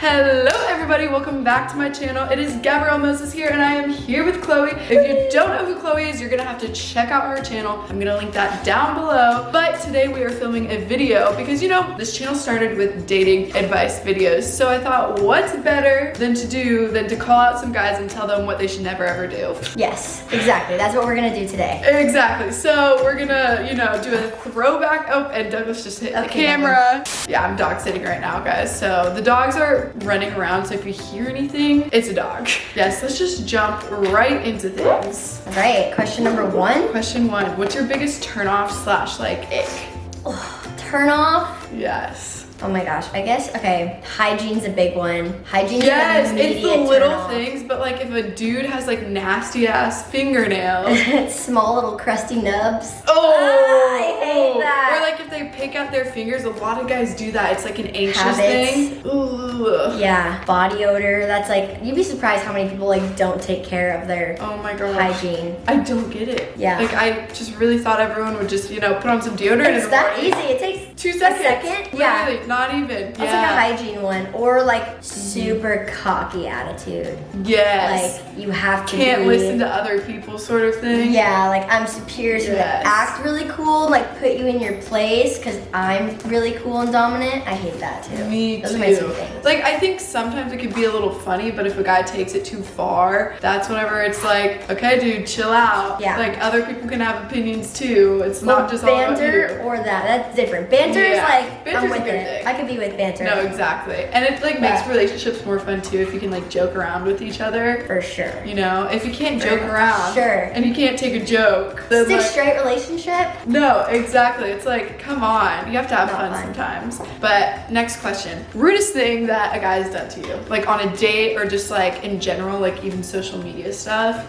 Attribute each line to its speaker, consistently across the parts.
Speaker 1: Hello everybody, welcome back to my channel. It is Gabrielle here and I am here with Chloe. If you don't know who Chloe is, you're gonna have to check out her channel. I'm gonna link that down below. But today we are filming a video because you know, this channel started with dating advice videos. So I thought what's better than to call out some guys and tell them what they should never ever do.
Speaker 2: Yes, exactly. That's what we're gonna do today.
Speaker 1: Exactly. So we're gonna, you know, do a throwback. Oh, and Douglas just hit the camera. Yeah, I'm dog sitting right now, guys. So the dogs are running around, so if you hear anything, it's a dog. Yes, let's just jump right into things.
Speaker 2: All right, question number one.
Speaker 1: Question one, what's your biggest turn off slash like ick?
Speaker 2: Oh, turn off?
Speaker 1: Yes.
Speaker 2: Oh my gosh, I guess, okay, hygiene's a big one. Hygiene's
Speaker 1: yes,
Speaker 2: an
Speaker 1: it's the
Speaker 2: immediate
Speaker 1: little
Speaker 2: turn off.
Speaker 1: things, but like if a dude has like nasty ass fingernails.
Speaker 2: Small little crusty nubs.
Speaker 1: Oh,
Speaker 2: I hate that.
Speaker 1: Or like if they pick out their fingers, a lot of guys do that. It's like an anxious
Speaker 2: Habits.
Speaker 1: thing. Ooh.
Speaker 2: Yeah, body odor, that's like, you'd be surprised how many people like don't take care of their
Speaker 1: Oh my god.
Speaker 2: hygiene.
Speaker 1: I don't get it.
Speaker 2: Yeah.
Speaker 1: Like I just really thought everyone would just, you know, put on some deodorant.
Speaker 2: It's
Speaker 1: in the
Speaker 2: that
Speaker 1: morning.
Speaker 2: easy, it takes
Speaker 1: 2 seconds.
Speaker 2: A second? Yeah.
Speaker 1: Literally, not even.
Speaker 2: That's like a hygiene one, or like super cocky attitude.
Speaker 1: Yes.
Speaker 2: Like you have to
Speaker 1: Can't
Speaker 2: be,
Speaker 1: listen to other people sort of thing.
Speaker 2: Yeah, like I'm superior, so
Speaker 1: Yes.
Speaker 2: to act really cool, like put you in your place because I'm really cool and dominant. I hate that too.
Speaker 1: Me
Speaker 2: Those
Speaker 1: too.
Speaker 2: are my two things.
Speaker 1: Like I think sometimes it could be a little funny, but if a guy takes it too far, that's whenever it's like, okay, dude, chill out.
Speaker 2: Yeah.
Speaker 1: Like other people can have opinions too. It's not just all about
Speaker 2: banter
Speaker 1: you.
Speaker 2: or that's different. Banter is
Speaker 1: Yeah.
Speaker 2: like
Speaker 1: Banter's
Speaker 2: I'm
Speaker 1: a
Speaker 2: with
Speaker 1: good
Speaker 2: it.
Speaker 1: thing.
Speaker 2: I could be with banter.
Speaker 1: No, exactly. And it like makes
Speaker 2: But-
Speaker 1: relationships more fun too if you can like joke around with each other.
Speaker 2: For sure.
Speaker 1: You know, if you can't
Speaker 2: For
Speaker 1: joke around
Speaker 2: sure.
Speaker 1: and you can't take a joke, then
Speaker 2: Stick
Speaker 1: like,
Speaker 2: straight relationship.
Speaker 1: no, exactly. It's like, come on, you have to have
Speaker 2: Not
Speaker 1: fun
Speaker 2: fun.
Speaker 1: sometimes. But next question, rudest thing that a guy has done to you, like on a date or just like in general, like even social media stuff.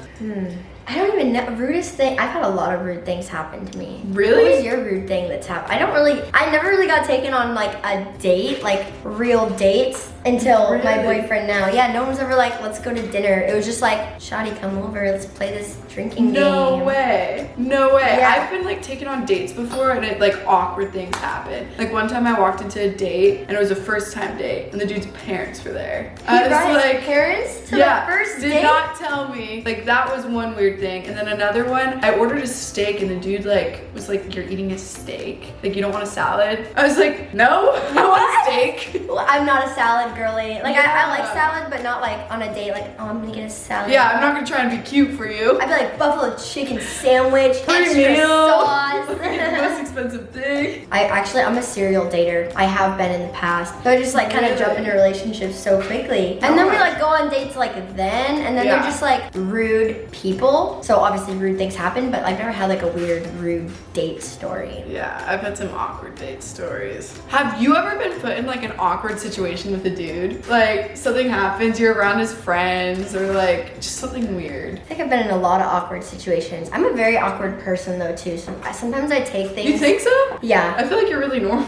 Speaker 2: I don't even know. Rudest thing. I've had a lot of rude things happen to me.
Speaker 1: Really?
Speaker 2: What was your rude thing that's happened? I never really got taken on like a date, like real dates until my
Speaker 1: Really?
Speaker 2: boyfriend now. Yeah, no one was ever like, let's go to dinner. It was just like, Shawty, come over, let's play this drinking
Speaker 1: No
Speaker 2: game.
Speaker 1: way. No way.
Speaker 2: Yeah.
Speaker 1: I've been like taken on dates before and it like awkward things happen. Like one time I walked into a date and it was a first time date and the dude's parents were there.
Speaker 2: He brought his parents to
Speaker 1: yeah,
Speaker 2: the first
Speaker 1: did
Speaker 2: date?
Speaker 1: not tell me. Like that was one weird thing. And then another one, I ordered a steak and the dude like was like, you're eating a steak? Like you don't want a salad? I was like, no, I want steak.
Speaker 2: Well, I'm not a salad girly. Like I
Speaker 1: Yeah.
Speaker 2: like salad, but not like on a date. Like, oh, I'm gonna get a salad.
Speaker 1: Yeah, I'm not gonna try and be cute for you.
Speaker 2: I'd be like buffalo chicken sandwich,
Speaker 1: Free
Speaker 2: extra
Speaker 1: meal.
Speaker 2: sauce.
Speaker 1: The most expensive thing.
Speaker 2: I'm a serial dater. I have been in the past. So I just like kind of
Speaker 1: Really?
Speaker 2: jump into relationships so quickly. And then we like go on dates like then, and then
Speaker 1: Yeah.
Speaker 2: they're just like rude people. So obviously rude things happen, but I've never had like a weird rude date story.
Speaker 1: Yeah, I've had some awkward date stories. Have you ever been put in like an awkward situation with a dude? Like something happens, you're around his friends or like just something weird.
Speaker 2: I think I've been in a lot of awkward situations. I'm a very awkward person though too. So sometimes I take things.
Speaker 1: You think so?
Speaker 2: Yeah.
Speaker 1: I feel like you're really normal.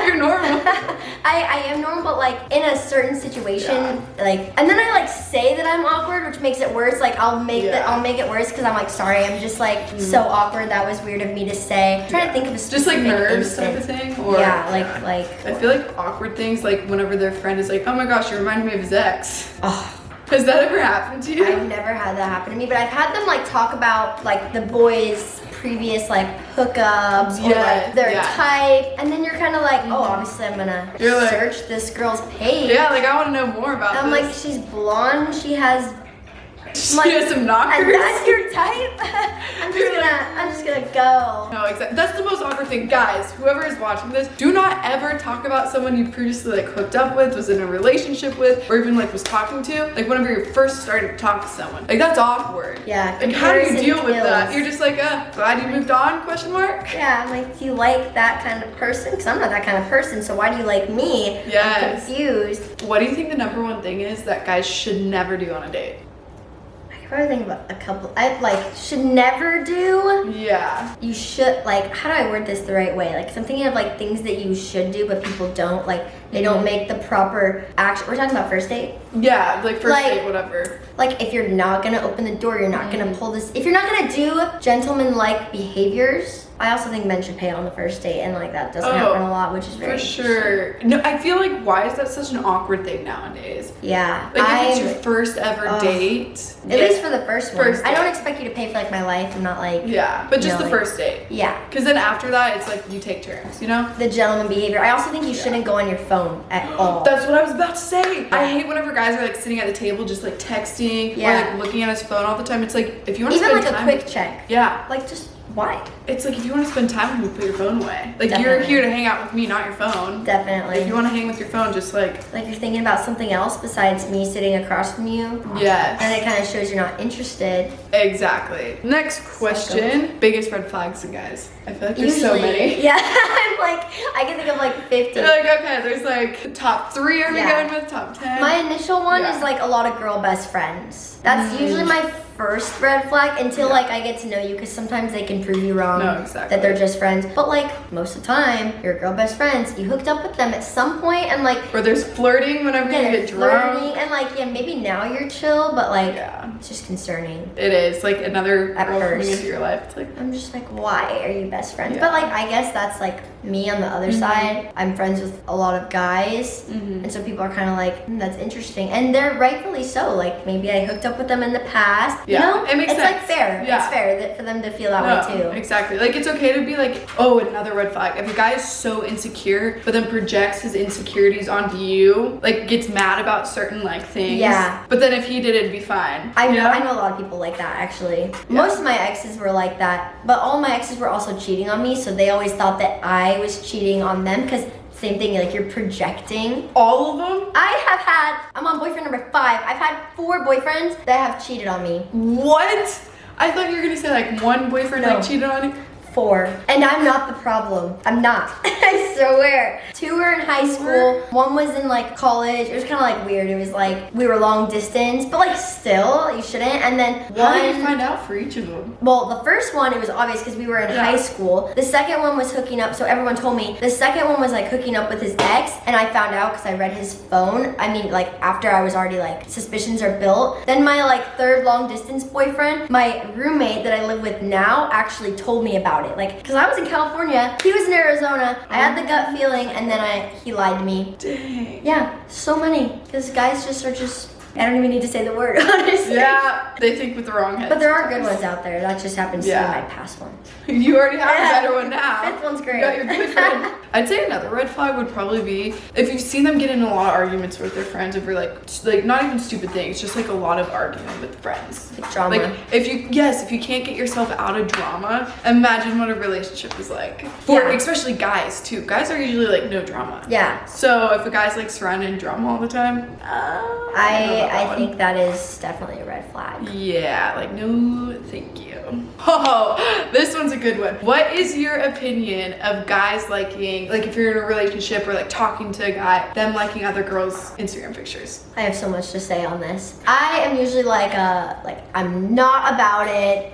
Speaker 1: You're normal.
Speaker 2: I am normal, but like in a certain situation,
Speaker 1: Yeah.
Speaker 2: like, and then I like say that I'm awkward, which makes it worse. Like I'll make it worse because I'm like, sorry, I'm just like so awkward. That was weird of me to say. I'm trying to think of a
Speaker 1: Just like
Speaker 2: specific
Speaker 1: nerves type
Speaker 2: instance.
Speaker 1: of thing? Or,
Speaker 2: Yeah, like.
Speaker 1: I feel like awkward things like whenever their friend is like, oh my gosh, you remind me of his ex.
Speaker 2: Oh,
Speaker 1: Has that ever happened to you?
Speaker 2: I've never had that happen to me, but I've had them like talk about like the boys' previous like hookups or like their type, and then you're kind of like, oh, obviously I'm gonna
Speaker 1: You're like-
Speaker 2: search this girl's page.
Speaker 1: Yeah, like I want to know more about
Speaker 2: I'm like,
Speaker 1: this.
Speaker 2: she's blonde, she has.
Speaker 1: She
Speaker 2: like,
Speaker 1: has some knockers.
Speaker 2: And that's your type? I'm just gonna go.
Speaker 1: No, exactly. That's the most awkward thing. Guys, whoever is watching this, do not ever talk about someone you previously like hooked up with, was in a relationship with, or even like was talking to. Like whenever you first started to talk to someone. Like that's awkward.
Speaker 2: Yeah.
Speaker 1: Like how do you
Speaker 2: comparison
Speaker 1: deal with that?
Speaker 2: kills.
Speaker 1: You're just like, glad you moved on, question mark?
Speaker 2: Yeah, I'm like, do you like that kind of person? Because I'm not that kind of person, so why do you like me?
Speaker 1: Yes.
Speaker 2: I'm confused.
Speaker 1: What do you think the number one thing is that guys should never do on a date?
Speaker 2: I could probably think about a couple. I like should never do.
Speaker 1: Yeah.
Speaker 2: You should, like, how do I word this the right way? Like, 'cause I'm thinking of like things that you should do, but people don't. Like, they don't make the proper action. We're talking about first date.
Speaker 1: Yeah, like first
Speaker 2: Like-
Speaker 1: date, whatever.
Speaker 2: Like, if you're not gonna open the door, you're not gonna pull this. If you're not gonna do gentleman-like behaviors, I also think men should pay on the first date, and like that doesn't happen a lot, which is very
Speaker 1: for sure. No, I feel like why is that such an awkward thing nowadays?
Speaker 2: Yeah.
Speaker 1: Like if it's your first ever date.
Speaker 2: At least for the first one.
Speaker 1: First
Speaker 2: I don't
Speaker 1: date.
Speaker 2: expect you to pay for like my life. I'm not like
Speaker 1: But just the
Speaker 2: like,
Speaker 1: first date.
Speaker 2: Yeah.
Speaker 1: Because then after that, it's like you take turns, you know?
Speaker 2: The gentleman behavior. I also think you shouldn't go on your phone at all.
Speaker 1: That's what I was about to say. I hate whenever guys are like sitting at the table just like texting or like looking at his phone all the time. It's like if you want to spend
Speaker 2: even like
Speaker 1: time,
Speaker 2: a quick check.
Speaker 1: Yeah.
Speaker 2: Like just why?
Speaker 1: It's like if you want to spend time with me, put your phone away. Like
Speaker 2: Definitely.
Speaker 1: you're here to hang out with me, not your phone.
Speaker 2: Definitely.
Speaker 1: If you want to hang with your phone, just like
Speaker 2: you're thinking about something else besides me sitting across from you.
Speaker 1: Yes.
Speaker 2: And it kind of shows you're not interested.
Speaker 1: Exactly. Next question. Biggest red flags in guys. I feel like there's so many.
Speaker 2: Yeah. I'm like, I can think of like 50.
Speaker 1: You're like, okay, there's like top 3 are we going with, top 10?
Speaker 2: My initial one is like a lot of girl best friends. That's usually my first red flag until like I get to know you, because sometimes they can prove you wrong.
Speaker 1: No, exactly.
Speaker 2: That they're just friends. But like most of the time, you're girl best friends. You hooked up with them at some point, and like
Speaker 1: or there's flirting whenever you get drunk.
Speaker 2: flirting, and like maybe now you're chill, but like it's just concerning.
Speaker 1: It is like another
Speaker 2: At
Speaker 1: girl coming
Speaker 2: first.
Speaker 1: into your life. It's like
Speaker 2: I'm just like, why are you best friends? But like I guess that's like me on the other side. I'm friends with a lot of guys, and so people are kind of like, that's interesting, and they're rightfully so. Like maybe I hooked up with them in the past.
Speaker 1: Yeah,
Speaker 2: you know?
Speaker 1: it makes
Speaker 2: it's
Speaker 1: sense.
Speaker 2: like fair.
Speaker 1: Yeah.
Speaker 2: It's fair that for them to feel that way too.
Speaker 1: Exactly. Like it's okay to be like, oh, another red flag. If a guy is so insecure, but then projects his insecurities onto you, like gets mad about certain like things.
Speaker 2: Yeah.
Speaker 1: But then if he did, it'd be fine.
Speaker 2: I know a lot of people like that actually. Most of my exes were like that, but all my exes were also cheating on me, so they always thought that I was cheating on them, because same thing, like you're projecting.
Speaker 1: All of them?
Speaker 2: I'm on boyfriend number 5. I've had 4 boyfriends that have cheated on me.
Speaker 1: What? I thought you were gonna say like one boyfriend like cheated on you.
Speaker 2: 4. And I'm not the problem. I'm not. I swear. 2 were in high school. 1 was in like college. It was kind of like weird. It was like we were long distance, but like still, you shouldn't. And then
Speaker 1: How did you find out for each of them?
Speaker 2: Well, the first one, it was obvious because we were in high school. The second one was hooking up, so everyone told me. The second one was like hooking up with his ex, and I found out because I read his phone. I mean, like after I was already like, suspicions are built. Then my like 3rd long distance boyfriend, my roommate that I live with now, actually told me about it. Like, because I was in California, he was in Arizona. I had the gut feeling, and then he lied to me.
Speaker 1: Dang.
Speaker 2: Yeah, so many. Because guys just are just, I don't even need to say the word, honestly.
Speaker 1: Yeah, they think with the wrong head.
Speaker 2: But there are good ones out there. That just happens to be my past one.
Speaker 1: You already have a better one now.
Speaker 2: 5th one's great.
Speaker 1: You got your boyfriend. I'd say another red flag would probably be if you've seen them get in a lot of arguments with their friends over like not even stupid things, just like a lot of arguing with friends.
Speaker 2: Like drama.
Speaker 1: Like if you can't get yourself out of drama, imagine what a relationship is like. For especially guys too. Guys are usually like no drama.
Speaker 2: Yeah.
Speaker 1: So if a guy's like surrounded in drama all the time,
Speaker 2: I think that is definitely a red flag.
Speaker 1: yeah, like no thank you. Oh, this one's a good one. What is your opinion of guys liking, like if you're in a relationship or like talking to a guy, them liking other girls' Instagram pictures?
Speaker 2: I have so much to say on this. I am usually like I'm not about it.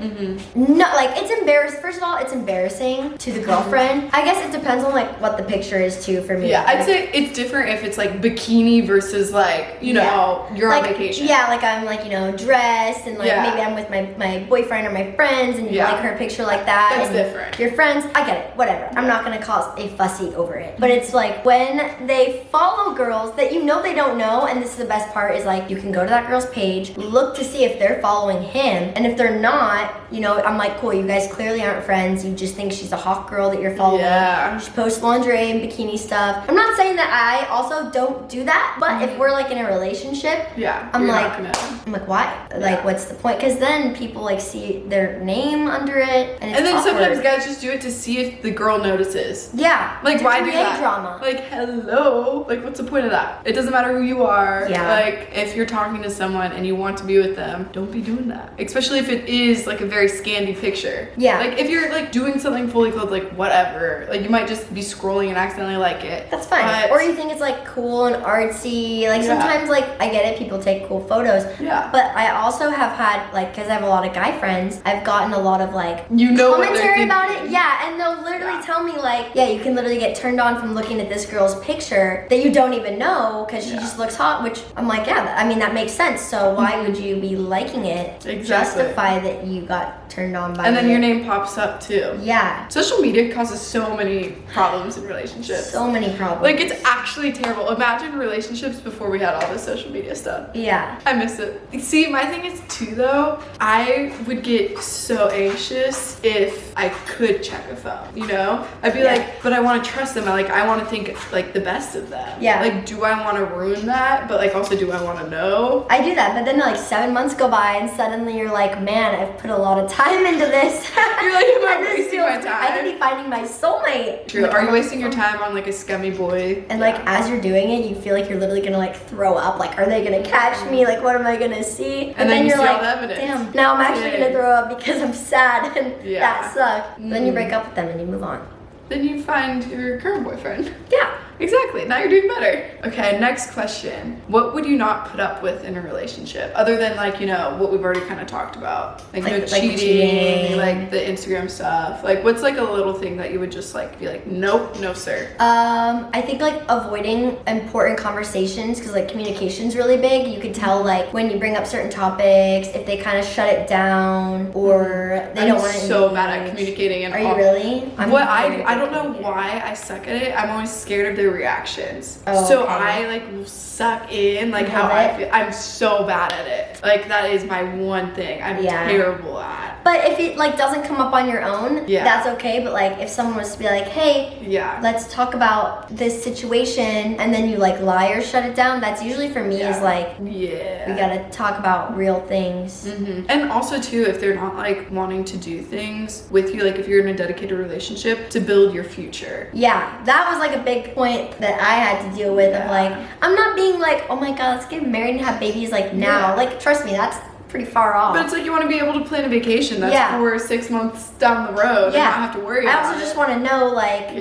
Speaker 2: Not like, it's embarrassing. First of all, it's embarrassing to the girlfriend. I guess it depends on like what the picture is too for me.
Speaker 1: Yeah, I'd say it's different if it's like bikini versus like, you know, you're
Speaker 2: like,
Speaker 1: on vacation.
Speaker 2: Yeah, like I'm like, you know, dressed and like maybe I'm with my boyfriend or my friends and you like her picture like that.
Speaker 1: That's
Speaker 2: and
Speaker 1: different.
Speaker 2: Your friends, I get it, whatever. I'm not gonna cause a fussy over it. But it's like when they follow girls that you know they don't know, and this is the best part, is like you can go to that girl's page, look to see if they're following him, and if they're not, you know, I'm like, cool, you guys clearly aren't friends. You just think she's a hot girl that you're following.
Speaker 1: Yeah.
Speaker 2: She posts lingerie and bikini stuff. I'm not saying that I also don't do that, but if we're like in a relationship, I'm like, why? Like, what's the point? Because then people like see their name under it, and it's
Speaker 1: then
Speaker 2: awkward.
Speaker 1: sometimes guys just do it to see if the girl notices.
Speaker 2: Yeah.
Speaker 1: Like,
Speaker 2: to
Speaker 1: why do
Speaker 2: create
Speaker 1: that?
Speaker 2: drama.
Speaker 1: Like, hello. Like, what's the point of that? It doesn't matter who you are.
Speaker 2: Yeah.
Speaker 1: Like, if you're talking to someone and you want to be with them, don't be doing that. Especially if it is like a very scanty picture.
Speaker 2: Yeah.
Speaker 1: Like, if you're like doing something fully clothed, like whatever. Like, you might just be scrolling and accidentally like it.
Speaker 2: That's fine.
Speaker 1: But
Speaker 2: or you think it's like cool and artsy. Like sometimes like I get it, people people take cool photos.
Speaker 1: Yeah.
Speaker 2: But I also have had, like, because I have a lot of guy friends, I've gotten a lot of, like,
Speaker 1: commentary
Speaker 2: about it. Yeah, and they'll literally tell me, like, yeah, you can literally get turned on from looking at this girl's picture that you don't even know because she just looks hot, which I'm like, yeah, I mean, that makes sense. So why would you be liking it?
Speaker 1: Exactly.
Speaker 2: Justify that you got turned on by it.
Speaker 1: And then your name pops up too.
Speaker 2: Yeah.
Speaker 1: Social media causes so many problems in relationships.
Speaker 2: So many problems.
Speaker 1: Like, it's actually terrible. Imagine relationships before we had all this social media stuff.
Speaker 2: Yeah.
Speaker 1: I miss it. See, my thing is too, though, I would get so anxious if I could check a phone, you know? I'd be like, but I want to trust them. I want to think, like, the best of them.
Speaker 2: Yeah.
Speaker 1: Like, do I want to ruin that? But, like, also, do I want to know?
Speaker 2: I do that, but then, like, 7 months go by and suddenly you're like, man, I've put a lot of time into this.
Speaker 1: You're like, am I wasting my time?
Speaker 2: I could be finding my soulmate.
Speaker 1: True. Are you wasting your time on, like, a scummy boy?
Speaker 2: And, like, as you're doing it, you feel like you're literally gonna, like, throw up. Like, are they gonna catch me? Like, what am I gonna see?
Speaker 1: And then
Speaker 2: you're
Speaker 1: you see
Speaker 2: like,
Speaker 1: all the evidence.
Speaker 2: damn, now I'm actually gonna throw up because I'm sad and that sucked.
Speaker 1: Mm.
Speaker 2: Then you break up with them and you move on.
Speaker 1: Then you find your current boyfriend.
Speaker 2: Yeah.
Speaker 1: Exactly. Now you're doing better. Okay, next question. What would you not put up with in a relationship? Other than, like, you know, what we've already kind of talked about. Like no cheating, like the Instagram stuff. Like, what's like a little thing that you would just like be like, nope, no sir?
Speaker 2: I think like avoiding important conversations, because like communication's really big. You could tell like when you bring up certain topics, if they kind of shut it down or they don't want to.
Speaker 1: I'm so bad at communicating. And
Speaker 2: Are you really?
Speaker 1: I don't know why I suck at it. I'm always scared of their reactions.
Speaker 2: Oh,
Speaker 1: so
Speaker 2: okay.
Speaker 1: I like will suck in like how I feel. I'm so bad at it. Like that is my one thing I'm terrible at.
Speaker 2: But if it like doesn't come up on your own, that's okay. But like if someone was to be like, hey, let's talk about this situation, and then you like lie or shut it down, that's usually for me is like, we gotta talk about real things.
Speaker 1: And also too, if they're not like wanting to do things with you, like if you're in a dedicated relationship, to build your future.
Speaker 2: Yeah, that was like a big point that I had to deal with of like, I'm not being like, oh my god, let's get married and have babies like now. Like, trust me, that's pretty far off.
Speaker 1: But it's like you want to be able to plan a vacation that's 4 or 6 months down the road and not have to worry about it.
Speaker 2: I also just want to know, like,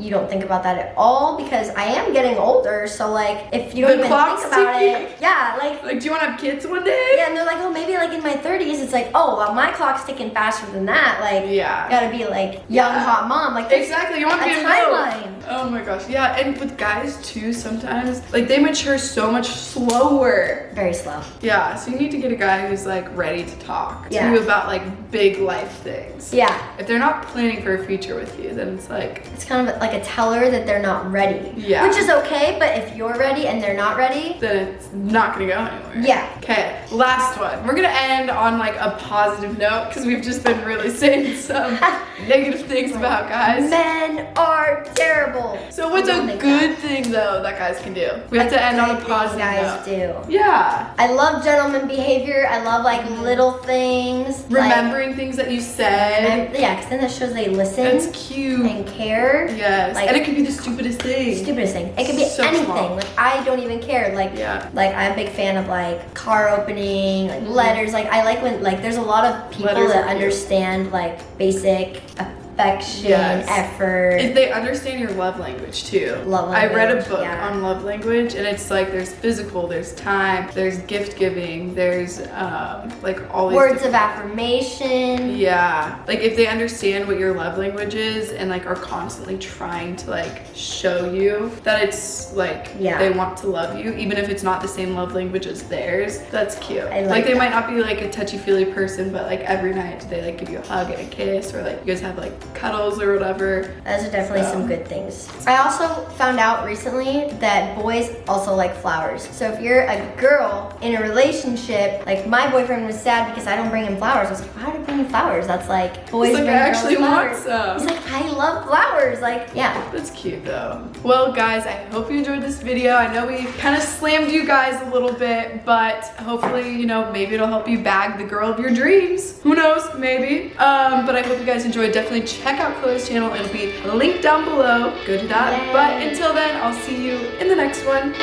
Speaker 2: you don't think about that at all, because I am getting older, so like, if you don't even think about it, like,
Speaker 1: do you want to have kids one day?
Speaker 2: Yeah, and they're like, oh, maybe like in my 30s, it's like, oh, well, my clock's ticking faster than that, like, gotta be like young, hot mom, like,
Speaker 1: exactly, you want to be a
Speaker 2: timeline.
Speaker 1: Oh my gosh, yeah, and with guys too, sometimes, like, they mature so much slower.
Speaker 2: Very slow.
Speaker 1: Yeah, so you need to get a guy who's like ready to talk to you about like big life things. Yeah. If they're not planning for a future with you, then it's like,
Speaker 2: it's kind of like a teller that they're not ready.
Speaker 1: Yeah.
Speaker 2: Which is okay, but if you're ready and they're not ready,
Speaker 1: then it's not gonna go anywhere.
Speaker 2: Yeah.
Speaker 1: Okay, last one. We're gonna end on like a positive note because we've just been really saying some negative things about guys.
Speaker 2: Men are terrible.
Speaker 1: So what's a good thing though that guys can do? We have to end on a positive note. Yeah.
Speaker 2: I love gentleman behavior. I love like little things.
Speaker 1: Remembering things that you said.
Speaker 2: Yeah, because then that shows they listen.
Speaker 1: That's cute.
Speaker 2: And care.
Speaker 1: Yes. Like, and it could be the stupidest thing.
Speaker 2: Stupidest thing. It could be anything. Small. Like I don't even care. Like I'm a big fan of like car opening, like letters. Like I like when like there's a lot of people that understand like basic affection, effort.
Speaker 1: If they understand your love language too.
Speaker 2: Love language.
Speaker 1: I read a book on love language, and it's like there's physical, there's time, there's gift giving, there's like all these
Speaker 2: words of affirmation.
Speaker 1: Yeah, like if they understand what your love language is and like are constantly trying to like show you that it's like they want to love you, even if it's not the same love language as theirs. That's cute. Like they might not be like a touchy-feely person, but like every night they like give you a hug and a kiss, or like you guys have like cuddles or whatever.
Speaker 2: Those are definitely some good things. I also found out recently that boys also like flowers. So if you're a girl in a relationship, like my boyfriend was sad because I don't bring him flowers. I was like, why do I bring you flowers? That's like boys bring girls flowers.
Speaker 1: Want some.
Speaker 2: He's like, I love flowers. Like, yeah.
Speaker 1: That's cute though. Well guys, I hope you enjoyed this video. I know we kind of slammed you guys a little bit, but hopefully, you know, maybe it'll help you bag the girl of your dreams. Who knows, maybe. But I hope you guys enjoyed. Definitely check out Chloe's channel. It'll be linked down below. Go to that. But until then, I'll see you in the next one.